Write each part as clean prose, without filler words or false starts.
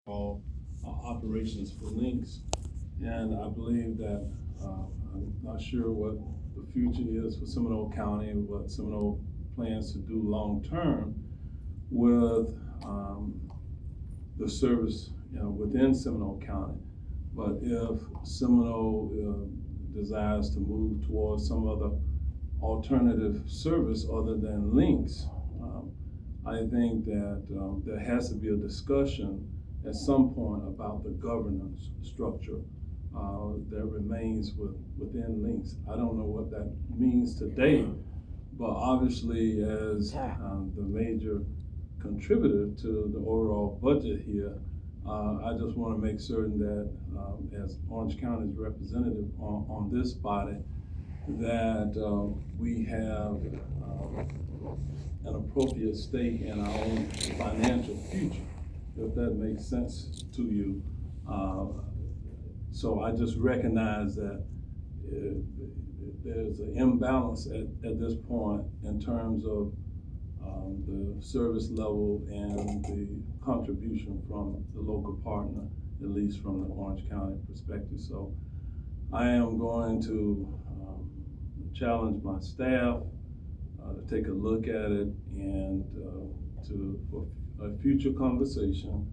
all operations for Lynx. And I believe that, I'm not sure what the future is for Seminole County, what Seminole plans to do long-term with, the service, within Seminole County. But if Seminole, desires to move towards some other alternative service other than Lynx, I think that, there has to be a discussion at some point about the governance structure that remains within Lynx. I don't know what that means today, but obviously as the major contributor to the overall budget here, I just want to make certain that as Orange County's representative on this body, that we have an appropriate stake in our own financial future, if that makes sense to you. So I just recognize that there's an imbalance at this point in terms of the service level and the contribution from the local partner, at least from the Orange County perspective. So I am going to challenge my staff to take a look at it and for a future conversation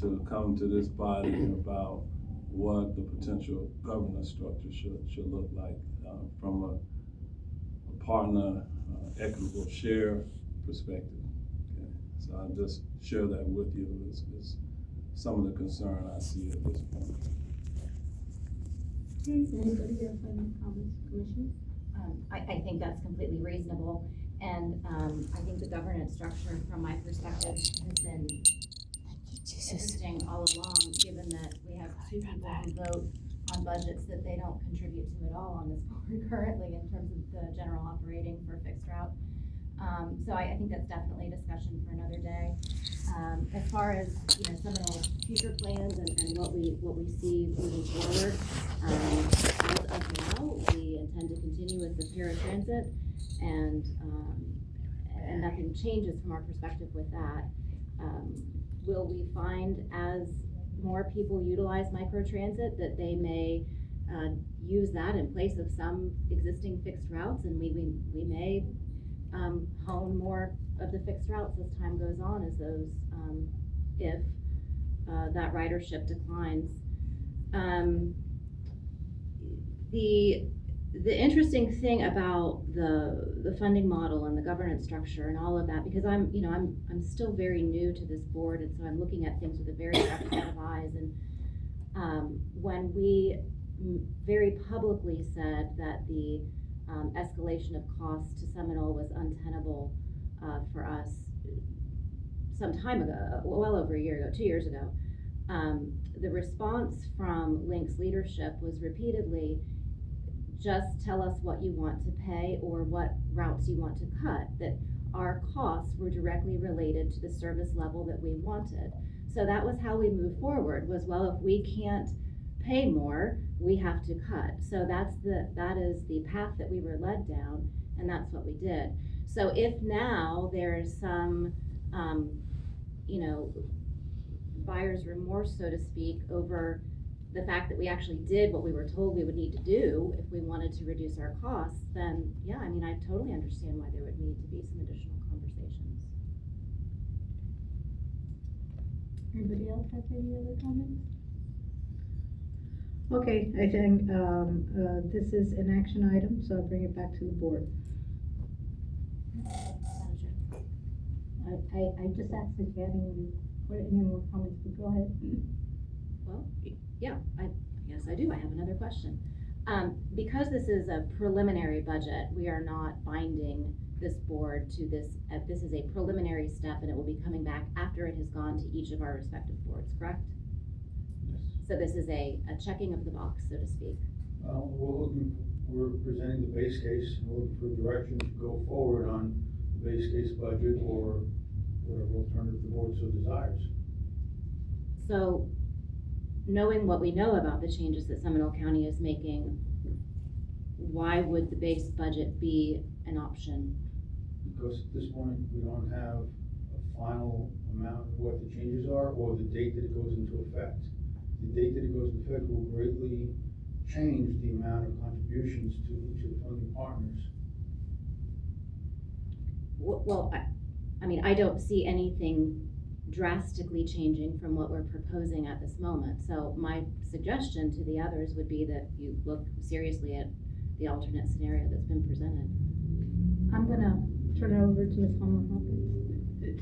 to come to this body about what the potential governance structure should look like from a partner equitable share perspective. Okay? So I'll just share that with you as some of the concern I see at this point. Okay, anybody else have any comments, Commissioner? I think that's completely reasonable, and I think the governance structure, from my perspective, has been interesting all along, given that we have two people who vote on budgets that they don't contribute to at all on this board currently in terms of the general operating for fixed route. So I think that's definitely a discussion for another day. As far as, some of the future plans and what we see moving forward, as of now, we intend to continue with the paratransit, and nothing changes from our perspective with that. Will we find, as more people utilize microtransit, that they may use that in place of some existing fixed routes, and we may hone more of the fixed routes as time goes on, as those, if that ridership declines. The interesting thing about the funding model and the governance structure and all of that, because I'm still very new to this board, and so I'm looking at things with a very fresh set of eyes. And when we very publicly said that the escalation of costs to Seminole was untenable for us some time ago, well over a year ago, 2 years ago, the response from Lynx leadership was repeatedly, just tell us what you want to pay or what routes you want to cut, that our costs were directly related to the service level that we wanted. So that was how we moved forward, was, well, if we can't pay more, we have to cut. So that is the path that we were led down, and that's what we did. So if now there's some, buyer's remorse, so to speak, over the fact that we actually did what we were told we would need to do if we wanted to reduce our costs, then yeah, I totally understand why there would need to be some additional conversations. Anybody else have any other comments? Okay, I think this is an action item, so I'll bring it back to the board. I just asked if you had any more comments, but go ahead. Well, yeah, yes, I do. I have another question. Because this is a preliminary budget, we are not binding this board to this. This is a preliminary step, and it will be coming back after it has gone to each of our respective boards, correct? Yes. So this is a checking of the box, so to speak. We're presenting the base case, and we're looking for direction to go forward on the base case budget or whatever alternative the board so desires. So, knowing what we know about the changes that Seminole County is making, why would the base budget be an option? Because at this point, we don't have a final amount, what the changes are, or the date that it goes into effect. The date that it goes into effect will greatly change the amount of contributions to each of the funding partners. Well, I mean, I don't see anything drastically changing from what we're proposing at this moment. So my suggestion to the others would be that you look seriously at the alternate scenario that's been presented. I'm gonna turn it over to Ms. Palmer Hopkins.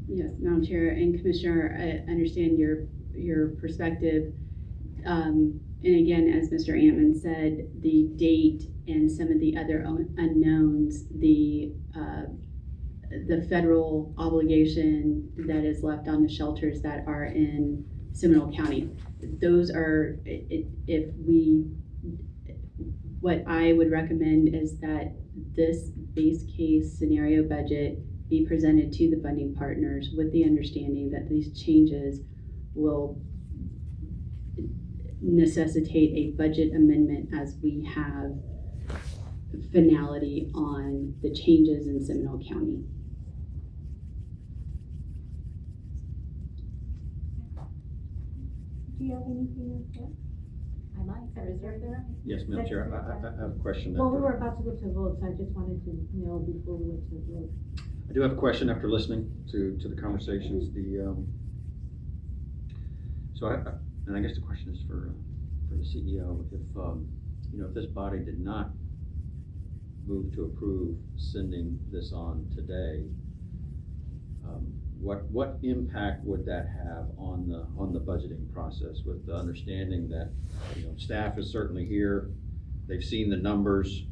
Yes, Madam Chair and Commissioner, I understand your perspective. And again, as Mr. Antman said, the date and some of the other unknowns, the federal obligation that is left on the shelters that are in Seminole County. Those are, what I would recommend is that this base case scenario budget be presented to the funding partners with the understanding that these changes will necessitate a budget amendment as we have finality on the changes in Seminole County. Do you have anything else there? I like to reserve the right. Yes, Madam Chair, I have a question. Well, we were about to go to vote, so I just wanted to know before we went to vote. I do have a question after listening to the conversations. And I guess the question is for the CEO. If this body did not move to approve sending this on today, what impact would that have on the budgeting process, with the understanding that staff is certainly here, they've seen the numbers.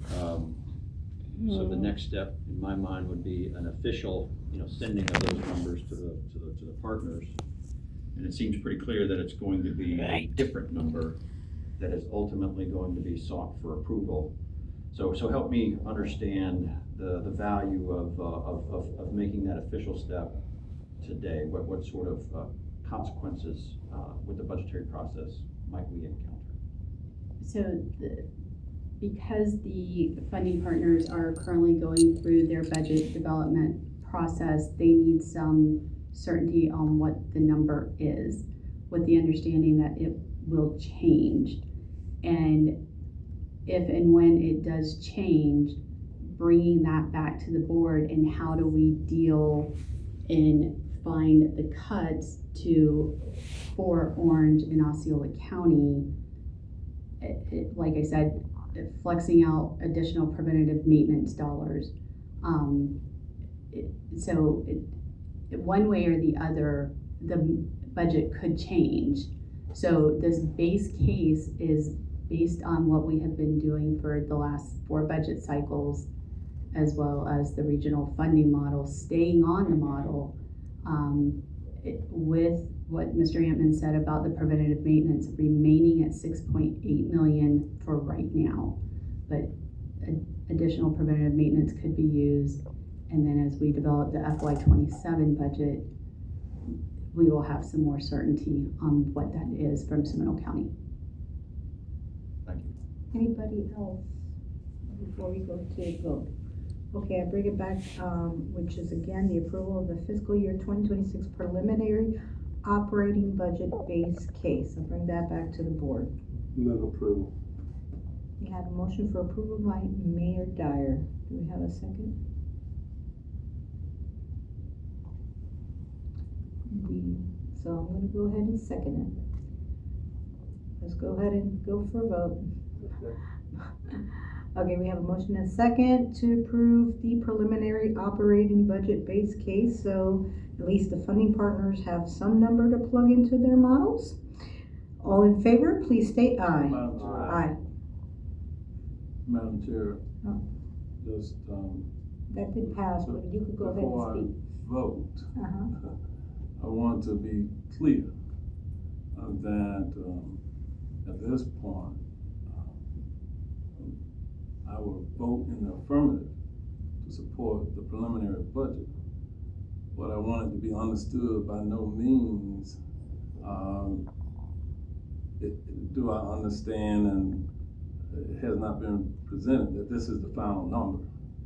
So the next step in my mind would be an official sending of those numbers to the partners. And it seems pretty clear that it's going to be a different number that is ultimately going to be sought for approval. So help me understand the value of making that official step today. What sort of consequences with the budgetary process might we encounter? So because the funding partners are currently going through their budget development process, they need some certainty on what the number is, with the understanding that it will change. And if and when it does change, bringing that back to the board, and how do we deal and find the cuts for Orange and Osceola County. Like I said, flexing out additional preventative maintenance dollars. One way or the other, the budget could change. So this base case is based on what we have been doing for the last 4 budget cycles, as well as the regional funding model, staying on the model, with what Mr. Antman said about the preventative maintenance remaining at 6.8 million for right now. But additional preventative maintenance could be used. And then as we develop the FY27 budget, we will have some more certainty on what that is from Seminole County. Thank you. Anybody else before we go to vote? Okay, I bring it back, which is again, the approval of the fiscal year 2026 preliminary operating budget base case. I'll bring that back to the board. Move approval. We have a motion for approval by Mayor Dyer. Do we have a second? So I'm gonna go ahead and second it. Let's go ahead and go for a vote. Okay, we have a motion and a second to approve the preliminary operating budget base case, so at least the funding partners have some number to plug into their models. All in favor, please state aye. Madam Chair. Aye. Madam Chair, Oh. just, That did pass, but you could go ahead before I and speak. vote, Uh-huh. I want to be clear that at this point, I will vote in the affirmative to support the preliminary budget. But I want it to be understood by no means do I understand, and it has not been presented, that this is the final number.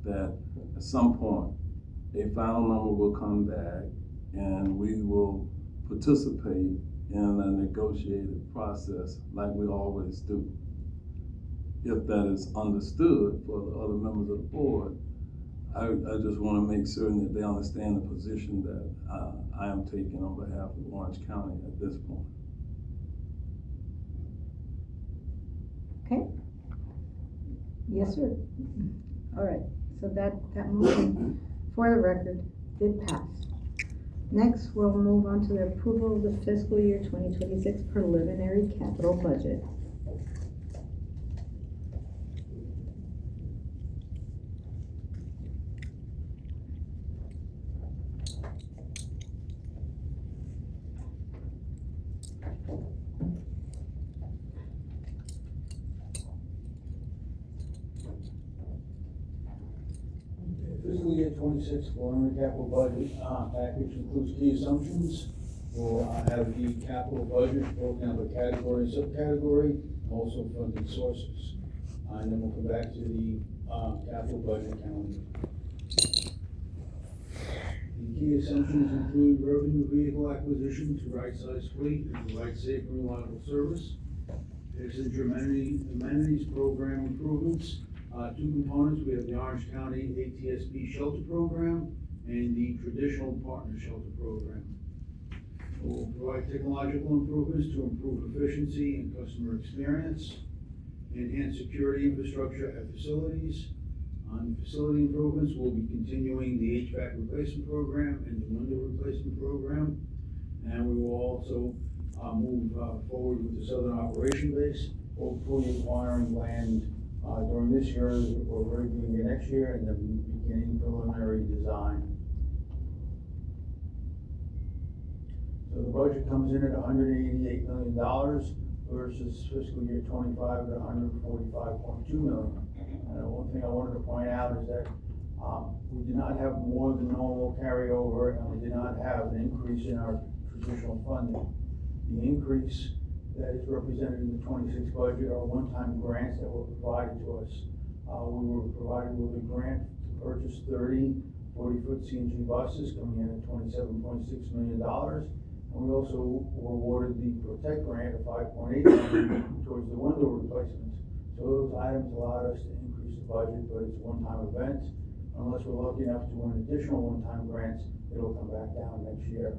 That at some point a final number will come back and we will participate in a negotiated process like we always do. If that is understood for the other members of the board, I just want to make certain that they understand the position that I am taking on behalf of Orange County at this point. Okay? Yes, sir. All right, so that motion, for the record, did pass. Next, we'll move on to the approval of the fiscal year 2026 preliminary capital budget. Fiscal year 26 preliminary capital budget package includes key assumptions. We'll have the capital budget broken down by category and subcategory, also funding sources. And then we'll come back to the capital budget calendar. The key assumptions include revenue vehicle acquisition to right-size fleet and provide safe and reliable service. Passenger amenities program improvements. Two components, we have the Orange County ATSB shelter program and the traditional partner shelter program. We'll provide technological improvements to improve efficiency and customer experience, enhance security infrastructure at facilities. On facility improvements, we'll be continuing the HVAC replacement program and the window replacement program. And we will also move forward with the Southern Operation Base, hopefully acquiring land during this year or very beginning of next year, and then beginning preliminary design. So the budget comes in at $188 million versus fiscal year 25 at $145.2 million. And one thing I wanted to point out is that we did not have more than normal carryover, and we did not have an increase in our traditional funding. The increase that is represented in the 26 budget are one-time grants that were provided to us. We were provided with a grant to purchase 30 40-foot CNG buses coming in at $27.6 million. And we also were awarded the Protect grant of $5.8 million towards the window replacements. So those items allowed us to increase the budget, but it's a one-time event. Unless we're lucky enough to win additional one-time grants, it'll come back down next year.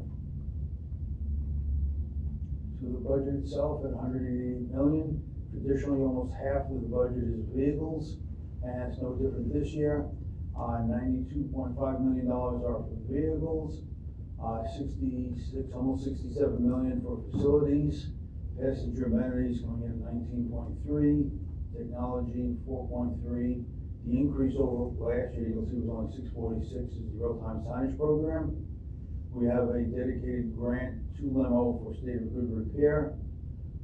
So the budget itself at $188 million. Traditionally, almost half of the budget is vehicles, and it's no different this year. $92.5 million are for vehicles, almost $67 million for facilities, passenger amenities coming in at 19.3, technology 4.3. The increase over last year, you'll see, was only 646, is the real-time signage program. We have a dedicated grant to Limo for state of good repair.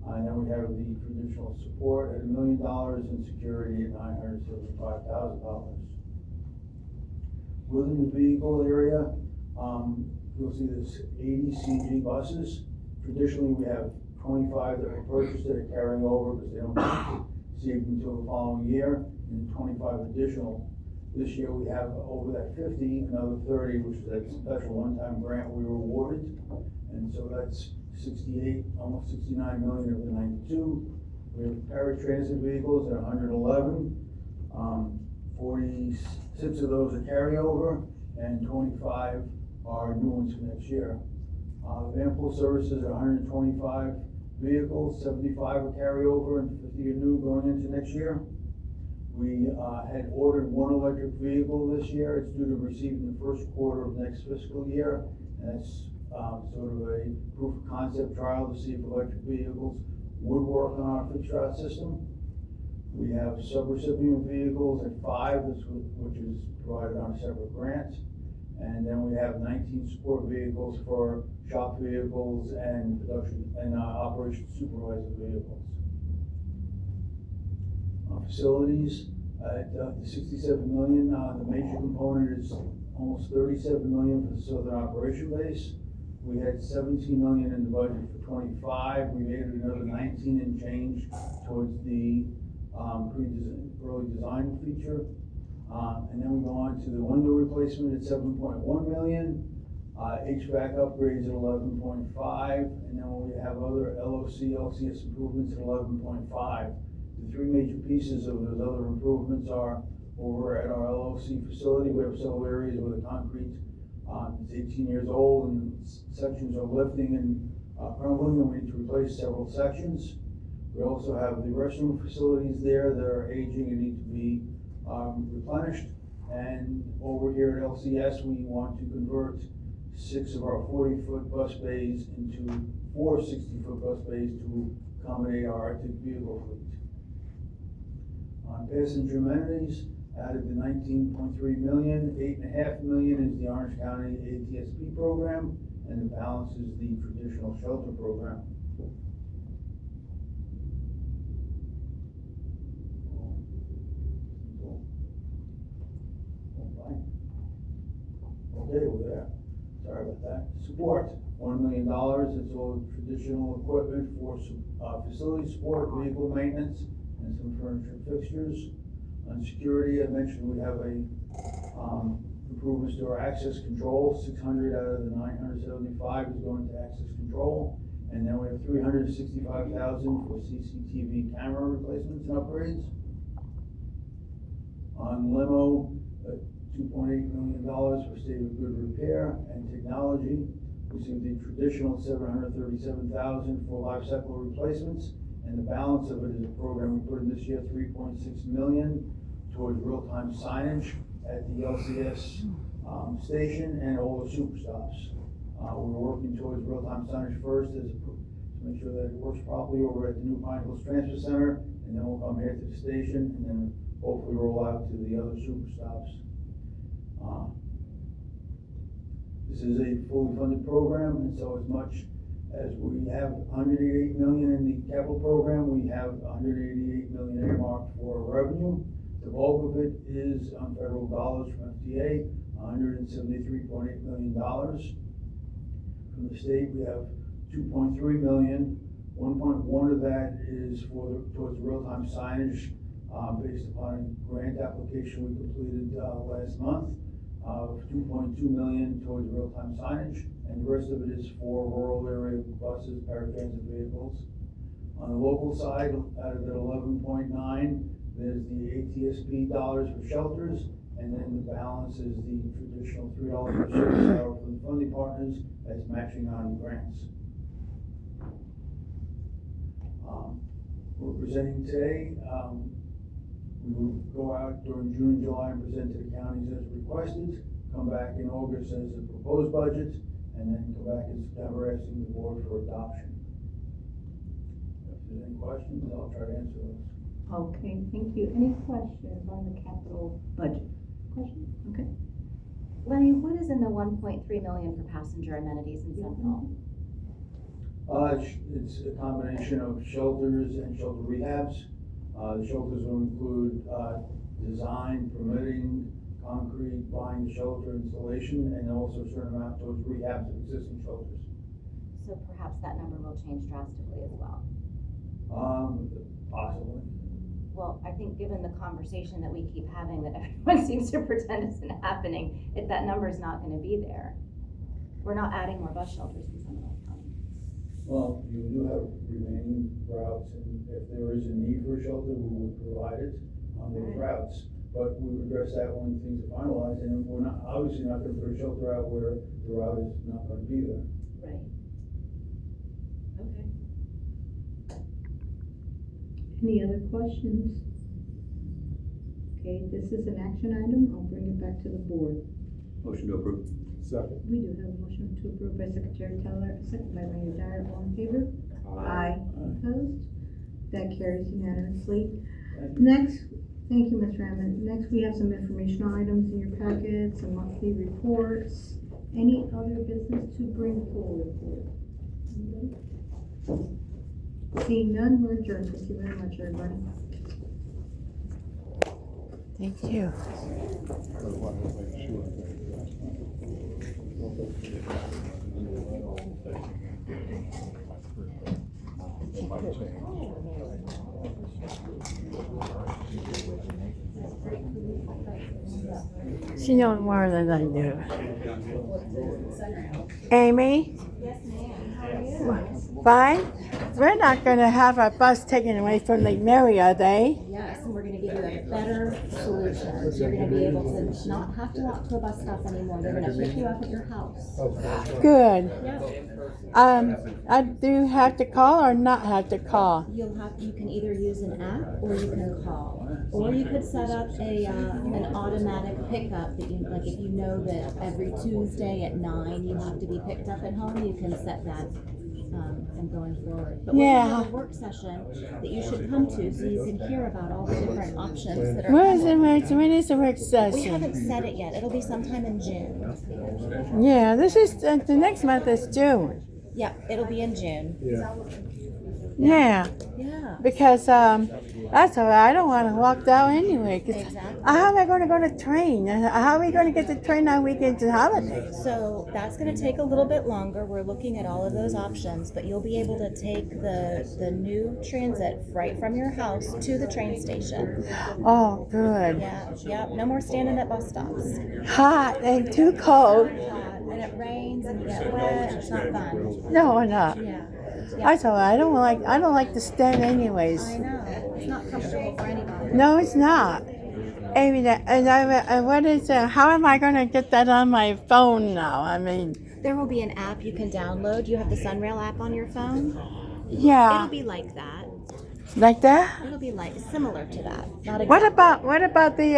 And then we have the traditional support at $1 million and security at $975,000. Within the vehicle area, you'll see there's 80 CNG buses. Traditionally, we have 25 that were purchased that are carrying over because they don't receive until the following year, and 25 additional. This year we have over that 50, another 30, which is that special one-time grant we were awarded. And so that's 68, almost 69 million of the 92. We have paratransit vehicles at 111. 46 of those are carryover, and 25 are new ones for next year. Van pool services are 125 vehicles, 75 are carryover, and 50 are new going into next year. We had ordered one electric vehicle this year. It's due to receive in the first quarter of next fiscal year. And that's sort of a proof of concept trial to see if electric vehicles would work on our fixed route system. We have sub-recipient vehicles at 5, which is provided on a separate grant. And then we have 19 support vehicles for shop vehicles and production and operation supervisor vehicles. Facilities at the 67 million, the major component is almost 37 million for the Southern Operation Base. We had 17 million in the budget for 25. We made another 19 and change towards the early design feature. And then we go on to the window replacement at 7.1 million, HVAC upgrades at 11.5, and then we have other LOC, LCS improvements at 11.5. The three major pieces of those other improvements are over at our LOC facility. We have several areas where the concrete is 18 years old and sections are lifting and crumbling, and we need to replace several sections. We also have the restroom facilities there that are aging and need to be replenished. And over here at LCS, we want to convert 6 of our 40-foot bus bays into 4 60-foot bus bays to accommodate our Arctic vehicle fleet. On passenger amenities, out of the 19.3 million, 8.5 million is the Orange County ATSP program, and the balance is the traditional shelter program. Okay, we're there. Sorry about that. Support, $1 million. It's all traditional equipment for facility support, vehicle maintenance, and some furniture and fixtures. On security, I mentioned we have a improvements to our access control. 600 out of the 975 is going to access control. And then we have $365,000 for CCTV camera replacements and upgrades. On limo, $2.8 million for state of good repair and technology. We see the traditional $737,000 for life cycle replacements, and the balance of it is a program we put in this year, $3.6 million towards real-time signage at the LCS station and all the super stops. We're working towards real-time signage first to make sure that it works properly over at the new Pine Hills Transfer Center, and then we'll come here to the station and then hopefully roll out to the other super stops. This is a fully funded program, and so as much as we have $188 million in the capital program, we have $188 million earmarked for revenue. The bulk of it is on federal dollars from FDA, $173.8 million. From the state, we have $2.3 million. 1.1 of that is towards real-time signage based upon a grant application we completed last month of $2.2 million towards real-time signage, and the rest of it is for rural area buses, paratransit vehicles. On the local side, out of that 11.9, there's the ATSP dollars for shelters, and then the balance is the traditional $3 per service hour from the funding partners as matching on grants. We're presenting today. We will go out during June and July and present to the counties as requested, come back in August as a proposed budget, and then come back in September asking the board for adoption. If there's any questions, I'll try to answer those. Okay, thank you. Any questions on the capital budget? Questions? Okay. Lenny, what is in the 1.3 million for passenger amenities in Central? It's a combination of shelters and shelter rehabs. The shelters will include design, permitting, concrete, buying the shelter installation, and also a certain amount towards rehabs of existing shelters. So perhaps that number will change drastically as well. Possibly. Well, I think given the conversation that we keep having, that everyone seems to pretend isn't happening, if that number is not going to be there, we're not adding more bus shelters in Seminole County. Well, you do have remaining routes, and if there is a need for a shelter, we will provide it on those routes. But we will address that when things are finalized, and we're not, obviously not gonna put a shelter out where the route is not gonna be there. Right. Okay. Any other questions? Okay, this is an action item. I'll bring it back to the board. Motion to approve. Second. We do have a motion to approve by Secretary Teller, second by Mayor Dyer. All in favor? Aye. Opposed? That carries unanimously. Next, thank you, Ms. Rammond. Next, we have some informational items in your packets, some monthly reports. Any other business to bring forward? Anybody? Seeing none, we're adjourned. Thank you very much, everybody. Thank you. Might change. She knows more than I do. Amy? Yes, ma'am. How are you? Fine? We're not gonna have our bus taken away from Lake Mary, are they? Yes, and we're gonna give you a better solution. You're gonna be able to not have to walk to a bus stop anymore. They're gonna pick you up at your house. Good. Yeah. I do have to call or not have to call? You can either use an app or you can call. Or you could set up an automatic pickup that you, like if you know that every Tuesday at 9 you have to be picked up at home, you can set that and going forward. But we're gonna have a work session that you should come to so you can hear about all the different options that are When is the work We session? haven't set it yet. It'll be sometime in June. Yeah, this is, the next month is June. Yeah, it'll be in June. Yeah, Yeah. because, that's all right, I don't wanna walk down anyway, 'cause Exactly. how am I gonna go to train? How are we gonna get the train on weekends and holidays? So that's gonna take a little bit longer. We're looking at all of those options, but you'll be able to take the new transit right from your house to the train station. Oh, good. Yeah, no more standing at bus stops. Hot and too cold. And it rains and you get wet. It's not fun. No, not. Yeah. That's all right. I don't like to stand anyways. I know. It's not comfortable for anybody. No, it's not. Amy, how am I gonna get that on my phone now? I mean, There will be an app you can download. You have the Sunrail app on your phone. It'll yeah, be like that. like that. It'll be like similar to that. Not What exactly. about the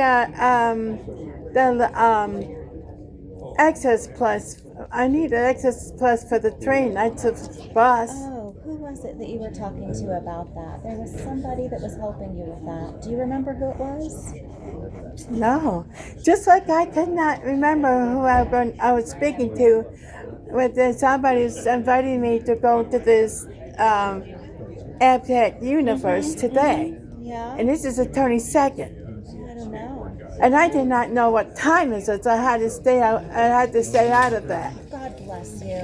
Access Plus? I need an Access Plus for the train. That's a bus. Oh, who was it that you were talking to about that? There was somebody that was helping you with that. Do you remember who it was? No, just like I could not remember who I was speaking to. With somebody was inviting me to go to this Abtech Universe today, Yeah. and this is the 22nd. I don't know. And I did not know what time it was. I had to stay out. I had to stay out of that. God bless you.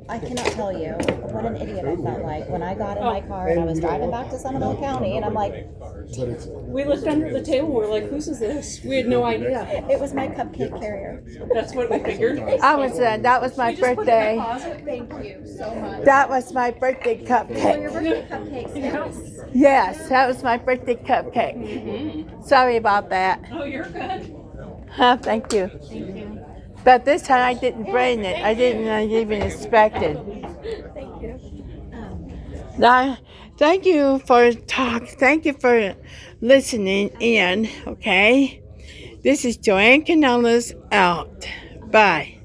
I cannot tell you what an idiot I felt like when I got in my car and I was driving back to Seminole County and I'm like, We looked under the table, we're like, whose is this? We had no idea. it was my cupcake carrier. That's what we figured. I was. That was my We just put it in birthday. the closet. Thank you so much. That was my birthday For your cupcake. birthday cupcakes, yes. Yes, that was my birthday cupcake. Sorry about that. Oh, you're good. Thank you. But this time I didn't bring it. I didn't even expect it. Thank you. Now, thank you for talk. Thank you for listening in. Okay, this is Joanne Canellas out. Bye.